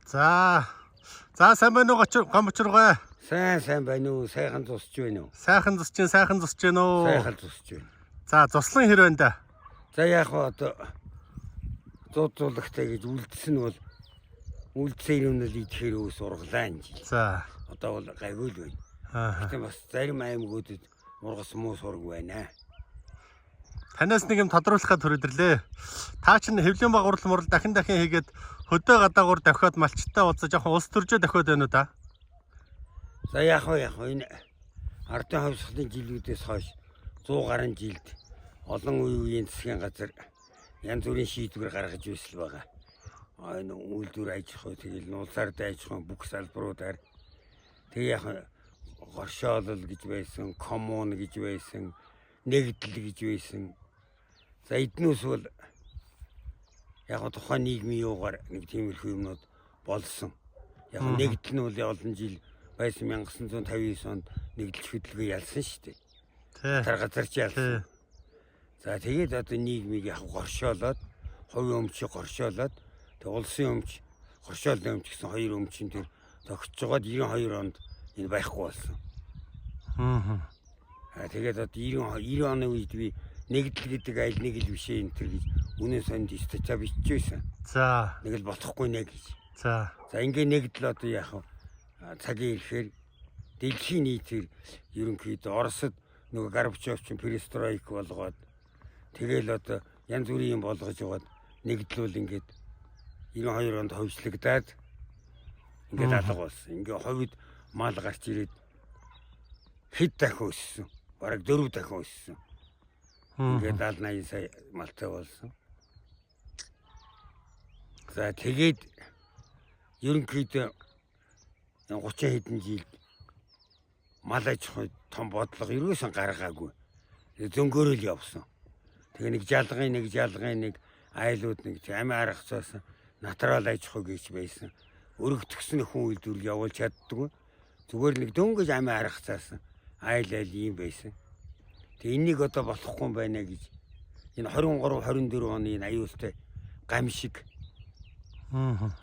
За. За сайн байна уу гомчргой. Сайн байна уу? Сайхан тусч байна уу? Сайхан тусч байна уу? Сайхан тусч байна. За туслан хэр байна да? За яг одоо зузуулагтай гэж үлдсэн нь бол үлдсэн юм л идэхээр өөс ургалаа энэ жил. За. Одоо бол гайгүй л байна. Гэтэ бас зарим аймагуудад ургас муу сураг байна. Танаас нэг юм тодруулахад төрөдөрлөө. Та чинь хэвлэн багварл мурал дахин хийгээд хөдөө гадаагуур давхиад малчтай уулзаж жоохон улс төржөө давхиад байна уу да? За яг энэ ардын хавьсгалын жилүүдээс хойш 100 гаруй жилд олон үеийн засгийн газар янз бүрийн шийдвэр гаргаж ирсэн байгаа. Энэ үйлдвэр аж ахуй тэгэл нуулсаар аж ахуй бүх салбаруудаар тэг яг горшоолол гэж байсан, коммун гэж байсан, нэгдэл гэж байсан. За эднээс бол яг тухайн нийгмийн юугаар нэг тиймэрхүү юмнууд болсон. Яг нэгдэл нь бол олон жил байсан 1959 онд нэгдэлч хөдөлгөөн ялсан шүү дээ. Тэр газар ч ялсан. За тэгээд одоо нийгмийг яг горшоолоод, хувийн өмчийг горшоолоод, тэг улсын өмч, горшоолын өмч гэсэн хоёр өмчин төр тогтцоогоод 92 онд энэ байхгүй болсон. Тэгээд одоо 90 оны үед би нэгдэл гэдэг айл нэг л бишээ энэ төр гэж үнэн сонд статья биччихсэн. За. Нэг л болохгүй нэ гэж. За. За ингээ нэгдэл одоо яг цагийн ирэхээр дэлхийн нийтээр ерөнхийдөө Оросд нөгөө Горбачев перестройк болгоод тэгэл одоо янз бүрийн юм болгож яваад нэгдэл бол ингээд 92 онд ховжлогдаад ингээд алга болсон. Ингээ ховид мал гарч ирээд хэд дахин өссөн. Бараг 4 дахин өссөн. Ингээд 70-80 сая малтай болсон. За тэгээд ерөнхийдөө 30 хэдэн жилд мал аж ахуй том бодлого ерөөсөн гаргаагүй. Зөнгөөрөл явсан. Тэгээ нэг жалгын айлууд нэг амин арга цаасан натурал аж ахуй гэж байсан. Өргөтгсөн хүн үйлдвэрлэл явуулж чаддгүй. Зүгээр нэг дөнгөж амин арга цаасан айл ийм байсан. Тэгээ энийг одоо болохгүй байна гэж энэ 23 24 оны энэ аюултай гам шиг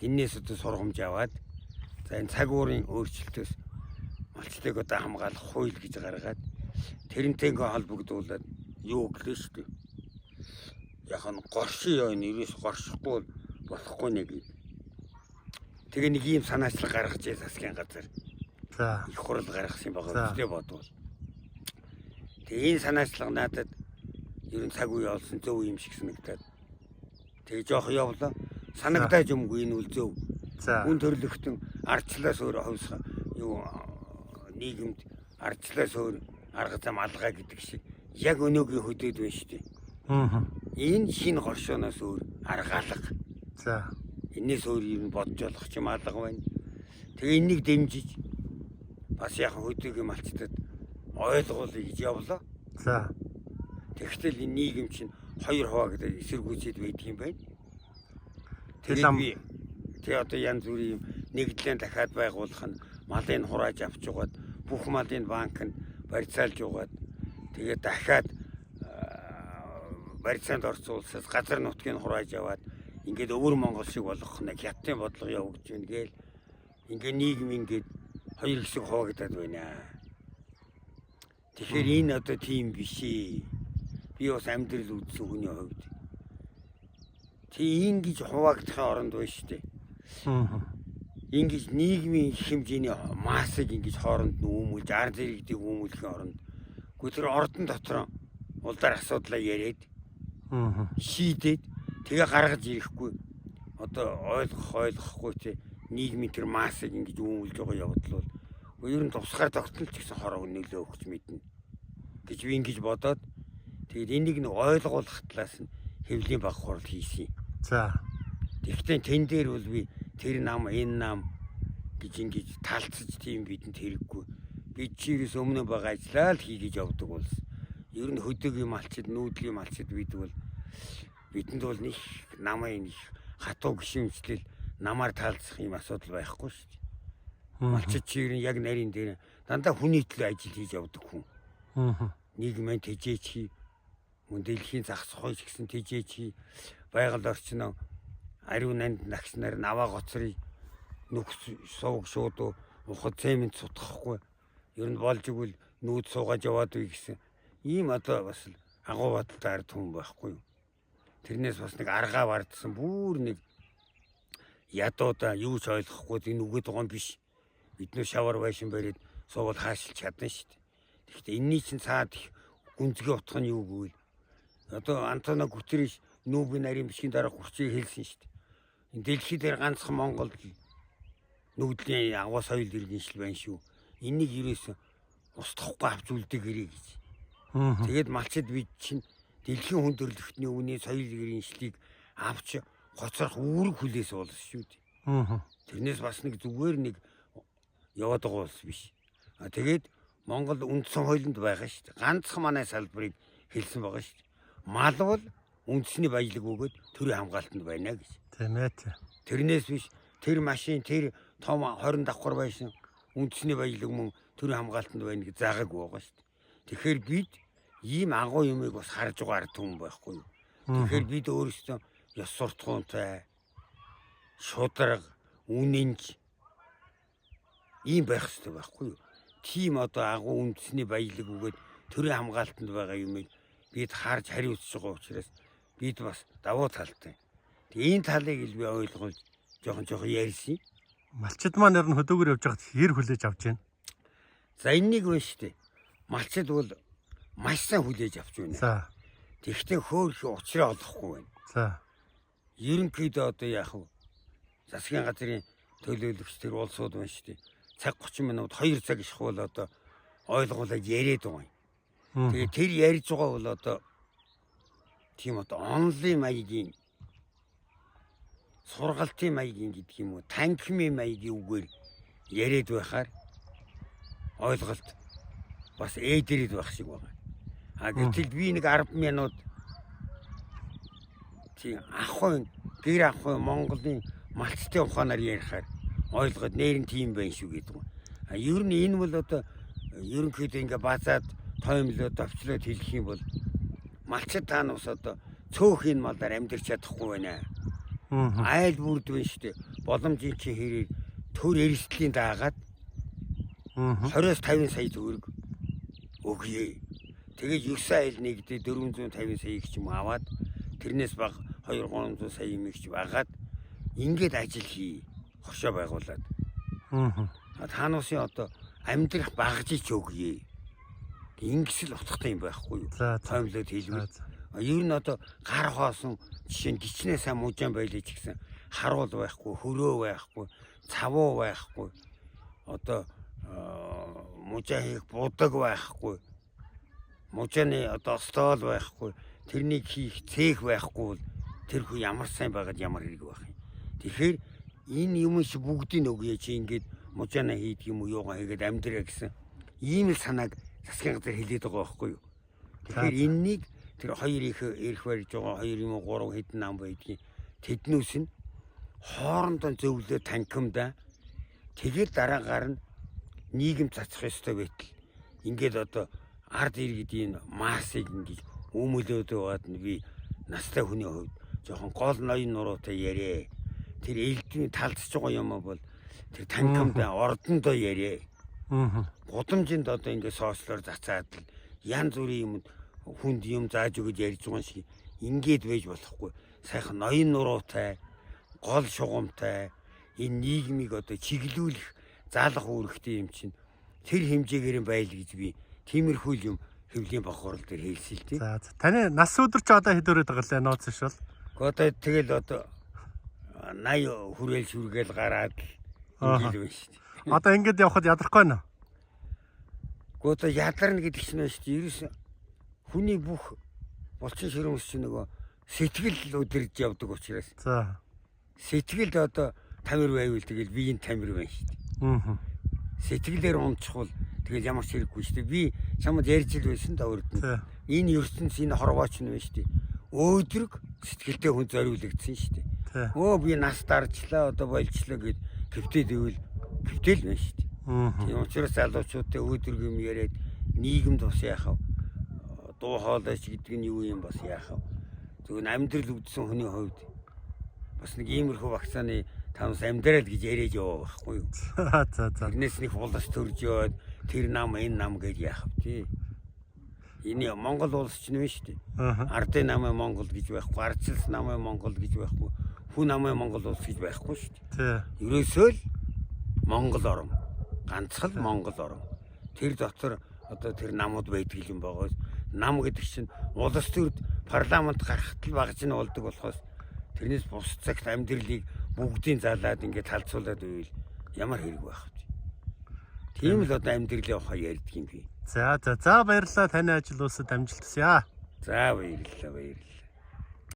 энээс одоо сургамж аваад за энэ цаг уурын өөрчлөлтөөс малчтайг одоо хамгаалах хууль гэж гаргаад тэрнтэй ингээ холбогдуулаад юу гэлээ шүү дээ. Яг нь горшин энэ ерөөс горшихгүй болохгүй нэг. Тэгээ нэг ийм санаачлал гаргаж яа засгийн газар. За. Их хурал гаргасан байгаа үстэй бодвол. Тэгээ энэ санаачлал надад ер нь цаг үе олсон зөв юм шиг санагдаад. Тэгээ жоох явлаа. Санагдаж юмгүй энэ үл зөв. За. Хүн төрлөختөн ардчлаас өөр ховсох юу нийгэмд ардчлаас өөр арга зам алгаа гэдэг шиг яг өнөөгийн хөдөөд байна шүү дээ. Энэ шинэ горшооноос өөр арга алга. За. Энээс өөр юм бодж болох юм алга байна. Тэгээ энийг дэмжиж бас яг хөдөөгийн малчтад ойлгуулъя гэж явлаа. За. Тэгвэл энэ нийгэм чинь 2 хуваа гэдэг эсэргүүцэд байдаг юм байна. Тэгээд би тэгээ одоо янз бүрийн нэгдлийн дахиад байгуулах нь малын хурааж авч угаад бүх малын банкнд барьцаалж угаад тэгээ дахиад барьцаанд орцуулсаас газар нутгийг хурааж аваад ингээд өвөр Монгол шиг болгох нэг хятадын бодлого явагдаж байна гээл ингээд нийгэм ингээд хоёр хэсэг хуваагдаад байна. Тэгэхээр энэ одоо тийм биш ээ. Би бас амьдрал үзсэн хүний хувьд тийм ингэж хуваагдахын оронд байна шүү дээ. Ингэж нийгмийн хэмжээний массыг ингэж хооронд нь үүмүүлж ар зэрэгдийг үүмүүлэхийн оронд тэр ордон дотор улдар асуудлаа яриад шийдээд тэгээ гаргаж ирэхгүй одоо ойлгохгүй те нийгмийн тэр массыг ингэж үүмүүлж байгаа явдал бол ер нь тусгаар тогтнол ч гэсэн хороо нөлөө өгч мэднэ гэж би ингэж бодоод тэгээд энийг нэг ойлгуулах талаас нь хэвлийн баг хурал хийсэн. За. Тэгвэл тэн дээр бол би тэр нам энэ нам гэж ингэж талцаж тийм бидэнд хэрэггүй. Бид чирээс өмнө байгаа ажиллаа л хийгэж явдаг бол ер нь хөдөөгийн малчид, нүүдлийн малчид бидэнд бол нэг намын нэг хатуу гişмжлэл намаар таалцах юм асуудал байхгүй шүү дээ. Малчид чир нь яг нарийн дээр дандаа хүний төлөө ажил хийж явдаг хүн. Нийгмийн тэжээч мөн дэлхийн зах зохиолч гэсэн тэжээч байгаль орчин ариун нанд нагч нар наваа гоцрыг нөхс сувг шууд ухад цемент сутгахгүй. Ер нь болж игэл нүүд суугаад яваад үе гэсэн. Ийм одоо бас агуу бодолтой ард хүн байхгүй юу. Тэрнээс бас нэг аргаа бардсан бүр нэг ядуудаа юу ч ойлгохгүй энэ үгээд байгаа юм биш. Бид нөө шавар байшин бариад суувал хаашилж чадна шүү дээ. Тэгэхдээ энэний чинь цаад их гүнзгий утга нь юу гэвэл одоо Антоно Гутерриш нүүбийн нарийн бичгийн дараа хурцыг хэлсэн шүү дээ. Энэ дэлхий дээр ганцхан Монголд нүүдлийн агуу соёл иргэншил байна шүү. Энийг ерөөсө устгахгүй авч үлдээ гэрээ гэж. Тэгээд малчид бид чинь дэлхийн хүндрэлтний өвний соёл иргэншлийг авч гоцрох үүрэг хүлээс болсон шүү дээ. Тэрнээс бас нэг зүгээр нэг яваад байгаа улс биш. Тэгээд Монгол үндсэн хуулинд байгаа шүү дээ. Ганцхан манай салбарыг хэлсэн байгаа шүү дээ. Мал бол үндэсний баялаг өгөөд төрийн хамгаалтанд байна гэж. Тийм ээ. Тэрнээс биш тэр машин тэр том 20 давхар байшин үндэсний баялаг мөн төрийн хамгаалтанд байна гэж заагаагүй байгаа шүү дээ. Тэгэхээр бид ийм агуу юмыг бас харж байгаа ард түмэн байхгүй юу. Тэгэхээр бид өөрсдөө ёс суртахуунтай шударга үнэнч ийм байх хэрэгтэй байхгүй юу. Тийм одоо агуу үндэсний баялаг өгөөд төрийн хамгаалтанд байгаа юмыг бид харж хариуцж байгаа учраас бид бас давуу талтай. Тэгээ энэ талыг л би ойлгуулж жоохон ярьсан. Малчид маань ер нь хөдөөгөр явж байхад хэр хүлээж авч байна. За энэнийг байна шүү дээ. Малчид бол маш сайн хүлээж авч байна. За. Тэгвэл хөөх учраа олохгүй байна. За. Ерөнхийдөө одоо яах вэ? Засгийн газрын төлөөлөгч тэр улсууд байна шүү дээ. Цаг 30 минут 2 цаг ишхвэл одоо ойлгуулаад яриад байгаа юм. Тэгээ тэр ярьж байгаа бол одоо тийм одоо онлын маягийн сургалтын маягийн гэдэг юм уу танхимын маягийн үгээр яриад байхаар ойлголт бас ээдрэд байх шиг байна. Гэтэл би нэг 10 минут тийм ахын гэр ахын Монголын малчтын ухаанаар ярихаар ойлгоод нэрэн тийм байх шүү гэдэг юм. Ер нь энэ бол одоо ерөнхийдөө ингээ базаад тоомлоо товчлоод хэлэх юм бол малчид таанаас одоо цөөхөн малаар амьдрч чадахгүй байна. Айл бүрд байна шүү дээ. Боломжийн чи хэрэг төр эрсдлийн даагаад 20-50 сая төгрөг өгье. Тэгээд 9 айл нэгдээ 450 сая ч юм аваад тэрнээс баг 2-300 сая юм их ч багаад ингээд ажил хий. Хоршоо байгуулад. Таануусын одоо амьдрах багжиж өгье. Ингэсэл утгатай юм байхгүй юу? Тоомлоод хэлвэл. Ер нь одоо гар хоосон жишээ нь гिचнээ сайн мужаан байлаа ч гэсэн харуул байхгүй, хөрөө байхгүй, цавуу байхгүй. Одоо мужаа хийх будаг байхгүй. Мужааны одоо стол байхгүй. Тэрнийг хийх цех байхгүй бол тэр хүү ямар сайн байгаад ямар хэрэг байх юм. Тэгэхээр энэ юм шиг бүгдийг өгье чи ингээд мужаана хийдэг юм уу юугаа хийгээд амьдраа гэсэн ийм л санааг засгийн газар хэлээд байгаа байхгүй юу. Тэгэхээр энэнийг тэр хоёр ирэх барьж байгаа 2 юм уу 3 хэдэн нам байдгийн тэднүүс нь хоорондоо зөвлөө танхимдаа тэгээд дараагаар нь нийгэм цацах ёстой байтал ингээд одоо ард иргэдийн массыг ингэж өмөлөөд байгаад нь би настай хүний хувьд жоохон гол ноён нуруутай яриа. Тэр элдвийн талдсаж байгаа юм бол тэр танхимдаа ордондоо яриа. Гудамжинд одоо ингээд сошиалор зацаад л янз бүрийн юм хүнд юм зааж өгöd ярьж байгаа шиг ингээд байж болохгүй. Сайхан ноён нуруутай, гол шугамтай энэ нийгмийг одоо чиглүүлэх, заалах үүрэгтэй юм чинь тэр хэмжээгээр юм байл гэж би тиймэрхүү юм хэвлийн бохорол дээр хэлсэн л тийм. За таны нас өдөр ч одоо хэд өрөөд байгаа лээ нууц швал. Одоо тэгэл одоо 80 хүрээл шүргээл гараад ингээд байна шүү дээ. Одоо ингээд явхад ядрахгүй байна. Одоо ядарна гэдэг чинь байна шүү дээ. Ерөөс хүний бүх булчин ширүүмс чинь нөгөө сэтгэл өдөрж явдаг учраас. За. Сэтгэлд одоо тамир байвал тэгэл биеийн тамир байна шүү дээ. Сэтгэлээр унцчихвал тэгэл ямар ч хэрэггүй шүү дээ. Би чамд ярьж ил байсан да өрд нь. Энэ ертөнц энэ хорвооч нь байна шүү дээ. Өөдрөг сэтгэлдээ хүн зориулагдсан шүү дээ. Би нас дарчлаа одоо болчлоо гэд хэвтээд ивэл хэвтэл байна шүү дээ. Тийм учраас залуучуудтай өөдрөг юм яриад нийгэмд бас яахав дуу хоолойч гэдэг нь юу юм бас яахав. Зөвхөн амьдрал үүдсэн хүний хувьд бас нэг иймэрхүү вакцины тамс амьдрал гэж яриад яваа байхгүй юу. За. Тэрнээс нэг булас төрж яваад тэр нам энэ нам гэж яах вэ? Энэ Монгол улс ч нэмэн шүү дээ. Ардын намын Монгол гэж байхгүй, ардчилс намын Монгол гэж байхгүй, хүн намын Монгол улс гэж байхгүй шүү дээ. Ерөөсөө л Монгол орн. Ганцхан Монгол орн. Тэр дотор одоо тэр намууд байдаг юм байгаа. Нам гэдэг чинь улс төрд парламент гарахт л багж нь болдог болохоос тэрнээс бус цагт амьдралыг бүгдийн залаад ингээд талцуулаад байвал ямар хэрэг байх вэ? Тийм л одоо амьдралын ухаан ярьдаг юм би. За баярлалаа, таны ажил өсөд амжилт хүсье. За баярлалаа.